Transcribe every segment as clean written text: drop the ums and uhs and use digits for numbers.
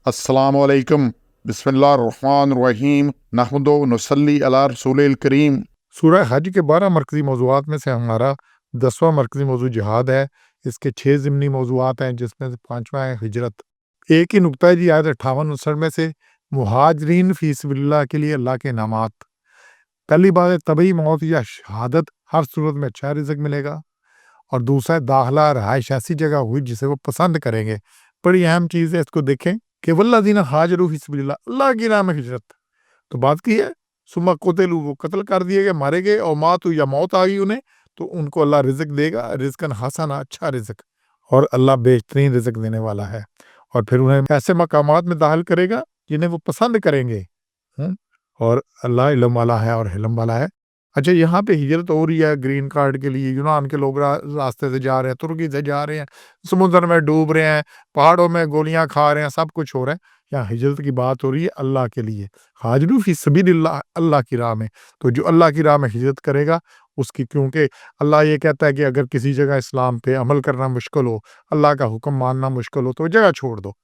अस्सलामु अलैकुम बिस्मिल्लाहिर्रहमानिर्रहीम नहमदु नसल्ली अला रसूलिल करीम। सूरह हज के 12 मरकज़ी मौज़ूआत में से हमारा 10वां मरकज़ी मौज़ू जिहाद है। इसके 6 ज़िमनी मौज़ूआत हैं, जिसमें से 5वां है हिजरत। एक ही नुक्ता है जी, आयत 58-59 में से मुहाजिरीन फ़ी सबिलिल्लाह के लिए अल्लाह के इनामात। पहली बात है तबई मौत या शहादत, हर सूरत में अच्छा रिज़्क मिलेगा। और दूसरा है दाखिला रहाइश ऐसी जगह हुई जिसे वो पसंद करेंगे। बड़ी अहम चीज़ है, इसको देखें कि वल्लज़ीना हाजरू फ़ी सबिलिल्लाह, अल्लाह की राह में हिजरत। तो बात की है सुम्मा कुतिलू, वो कत्ल कर दिए गए, मारे गए, और मातू या मौत आ गई उन्हें, तो उनको अल्लाह रिज़्क देगा, रिज़्कन हसना, अच्छा रिज़्क। और अल्लाह बेहतरीन रिज़्क देने वाला है। और फिर उन्हें ऐसे मकामात में दाखिल करेगा जिन्हें वो पसंद करेंगे। और अल्लाह इल्म वाला है और हिलम वाला है। अच्छा, यहाँ पे हिजरत हो रही है ग्रीन कार्ड के लिए। यूनान के लोग रास्ते से जा रहे हैं, तुर्की से जा रहे हैं, समुद्र में डूब रहे हैं, पहाड़ों में गोलियां खा रहे हैं, सब कुछ हो रहा है। यहाँ हिजरत की बात हो रही है अल्लाह के लिए। हाजरू फी सबिलिल्लाह, अल्लाह की राह में। तो जो अल्लाह की राह में हिजरत करेगा उसकी, क्योंकि अल्लाह ये कहता है कि अगर किसी जगह इस्लाम पे अमल करना मुश्किल हो, अल्लाह का हुक्म मानना मुश्किल हो, तो जगह छोड़ दो,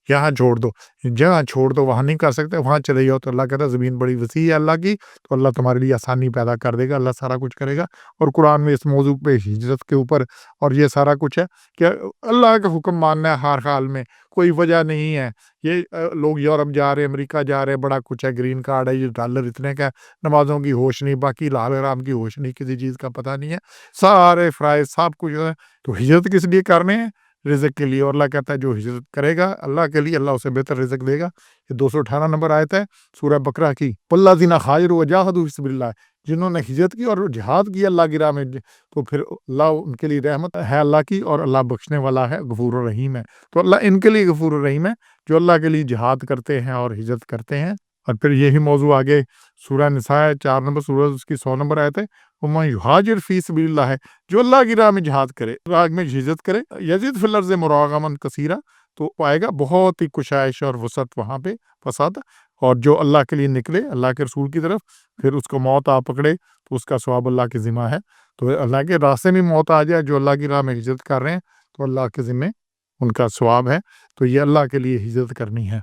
यहाँ छोड़ दो, जहाँ छोड़ दो, वहाँ नहीं कर सकते, वहाँ चले जाओ। तो अल्लाह कहता है ज़मीन बड़ी वसी है अल्लाह की, तो अल्लाह तुम्हारे लिए आसानी पैदा कर देगा, अल्लाह सारा कुछ करेगा। और कुरान में इस मौजू पे हिजरत के ऊपर और ये सारा कुछ है कि अल्लाह का हुक्म मानना है हर हाल में, कोई वजह नहीं है। ये लोग यूरोप जा रहे हैं, अमेरिका जा रहे हैं, बड़ा कुछ है, ग्रीन कार्ड है, ये डॉलर इतने का है, नमाज़ों की होश नहीं, बाकी लाल हराम की होश नहीं, किसी चीज़ का पता नहीं है, सारे फ़राइज़ सब कुछ है। तो हिजरत किस लिए करने हैं? रिज़्क के लिए। और अल्लाह कहता है जो हिजरत करेगा अल्लाह के लिए, अल्लाह उसे बेहतर रिज़्क देगा। ये 218 नंबर आयत है सूरह बकरा की। वल्लज़ीना हाजरू वजाहदू फी सबिलिल्लाह, जिन्होंने हिजरत की और जिहाद किया अल्लाह की राह में, तो फिर अल्लाह उनके लिए रहमत है अल्लाह की, और अल्लाह बख्शने वाला है, गफूर रहीम है। तो अल्लाह इनके लिए गफूर रहीम है जो अल्लाह के लिए जिहाद करते हैं और हिजरत करते हैं। और फिर यही मौजू आगे सूरह निसा है, 4 नंबर सूरह, उसकी 100 नंबर आयत है। वमन युहाजिर फी सबिलिल्लाह, जो अल्लाह की राह में जिहाद करे, राह में हिजरत करे, यजिद फिल अर्ज़ि मुरागमन कसीरा, तो पाएगा बहुत ही कुशाइश और वसअत वहाँ पे, फसाद। और जो अल्लाह के लिए निकले, अल्लाह के रसूल की तरफ, फिर उसको मौत आ पकड़े, तो उसका सवाब अल्लाह के ज़िम्मा है। तो अल्लाह के रास्ते में मौत आ जाए, जो अल्लाह की राह में हिजरत कर रहे हैं, तो अल्लाह के ज़िम्मे उनका सवाब है। तो ये अल्लाह के लिए हिजरत करनी है।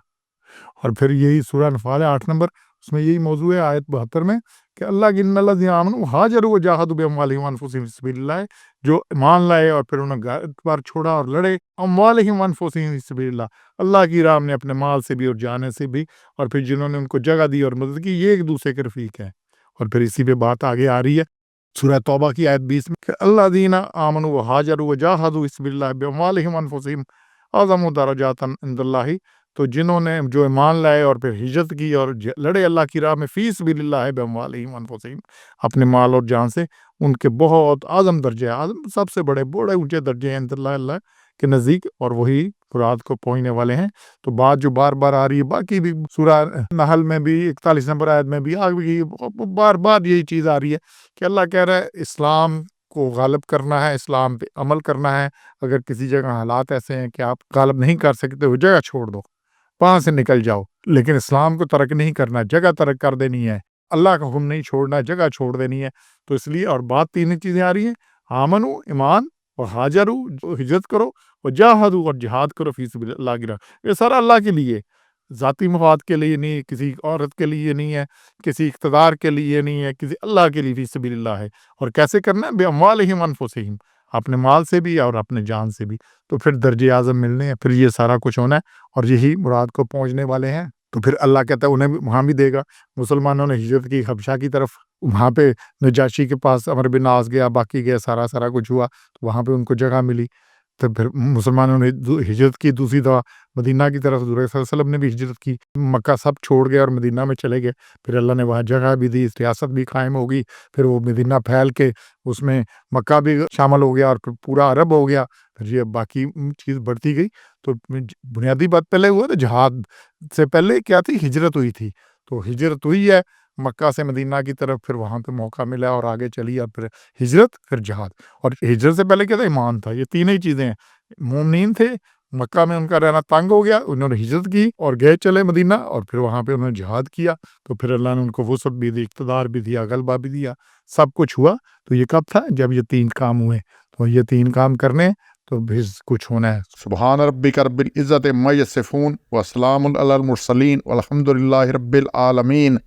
और फिर यही सूरह अनफाल है 8 नंबर, उसमें यही मौजू है आयत 72 में कि अल्लाह की इन्नल्लज़ीना आमनू हाजरू वजाहदू बिअम्वालिहिम व अनफुसिहिम फी सबिलिल्लाह, जो ईमान लाए और फिर उन्होंने घर बार छोड़ा और लड़े, अम्वालिहिम व अनफुसिहिम फी सबिलिल्लाह, अल्लाह की राह में अपने माल से भी और जाने से भी, और फिर जिन्होंने उनको जगह दी और मदद की, ये एक दूसरे के रफीक हैं। और फिर इसी पे बात आगे आ रही है सूरह तौबा की आयत 20 में कि अल्लज़ीना आमनू व हाजरू वजाहदू फी सबिलिल्लाह बिअम्वालिहिम व अनफुसिहिम अज़मु दरजातन इंदल्लाहि, तो जिन्होंने जो ईमान लाए और फिर हिजरत की और लड़े अल्लाह की राह में फी सबिलिल्लाह बिअम्वालिहिम व अनफुसिहिम, अपने माल और जान से, उनके बहुत आज़म दर्जे हैं, आज़म सबसे बड़े ऊंचे दर्जे हैं इंदल्लाह, अल्लाह के नज़दीक, और वही मुराद को पहुँचने वाले हैं। तो बात जो बार बार आ रही है, बाकी भी सूरह नहल में भी 41 नंबर आयत में भी आगे बार बार यही चीज़ आ रही है कि अल्लाह कह रहा है इस्लाम को गालिब करना है, इस्लाम पे अमल करना है। अगर किसी जगह हालात ऐसे हैं कि आप गालिब नहीं कर सकते, वो जगह छोड़ दो, वहाँ से निकल जाओ, लेकिन इस्लाम को तर्क नहीं करना, जगह तर्क कर देनी है, अल्लाह का हुक्म नहीं छोड़ना, जगह छोड़ देनी है। तो इसलिए, और बात 3 ही चीज़ें आ रही हैं, आमनू ईमान, और हाजरू हिजरत करो, और जाहदू और जिहाद करो फी सबिलिल्लाह की राह। ये सारा अल्लाह के लिए, ज़ाती मफाद के लिए नहीं, किसी औरत के लिए नहीं है, किसी इक़्तिदार के लिए नहीं है, किसी अल्लाह के लिए फी सबिलिल्लाह है। और कैसे करना है? बिअम्वालिहिम अनफुसिहिम, अपने माल से भी और अपने जान से भी। तो फिर दर्जे आज़म मिलने हैं, फिर ये सारा कुछ होना है, और यही मुराद को पहुँचने वाले हैं। तो फिर अल्लाह कहता है उन्हें भी वहाँ भी देगा। मुसलमानों ने हिजरत की हबशा की तरफ, वहाँ पे नजाशी के पास अमर बिन आस गया, बाकी गया, सारा कुछ हुआ, तो वहाँ पे उनको जगह मिली। तो फिर मुसलमानों ने हिजरत की दूसरी दफ़ा मदीना की तरफ, हुज़ूर सल्लल्लाहु अलैहि वसल्लम ने भी हिजरत की, मक्का सब छोड़ गए और मदीना में चले गए। फिर अल्लाह ने वहाँ जगह भी दी, रियासत भी कायम हो गई। फिर वो मदीना फैल के उसमें मक्का भी शामिल हो गया और पूरा अरब हो गया। फिर ये बाकी चीज़ बढ़ती गई। तो बुनियादी बात पहले हुआ था, जहाद से पहले क्या थी? हिजरत हुई थी। तो हिजरत हुई है मक्का से मदीना की तरफ, फिर वहाँ पे मौका मिला और आगे चली, और फिर हिजरत, फिर जहाद। और हिजरत से पहले क्या था? ईमान था। ये तीन ही चीज़ें हैं। मोमिनीन थे, मक्का में उनका रहना तंग हो गया, उन्होंने हिजरत की और गए चले मदीना, और फिर वहाँ पे उन्होंने जिहाद किया। तो फिर अल्लाह ने उनको वुसअत भी दी, इक़्तिदार भी दिया, गलबा भी दिया, सब कुछ हुआ। तो ये कब था? जब ये 3 काम हुए। तो ये 3 काम करने, تو پھر کچھ ہونا ہے۔ سبحان ربک رب العزت عما یصفون وسلام علی المرسلین والحمد للہ رب العالمین۔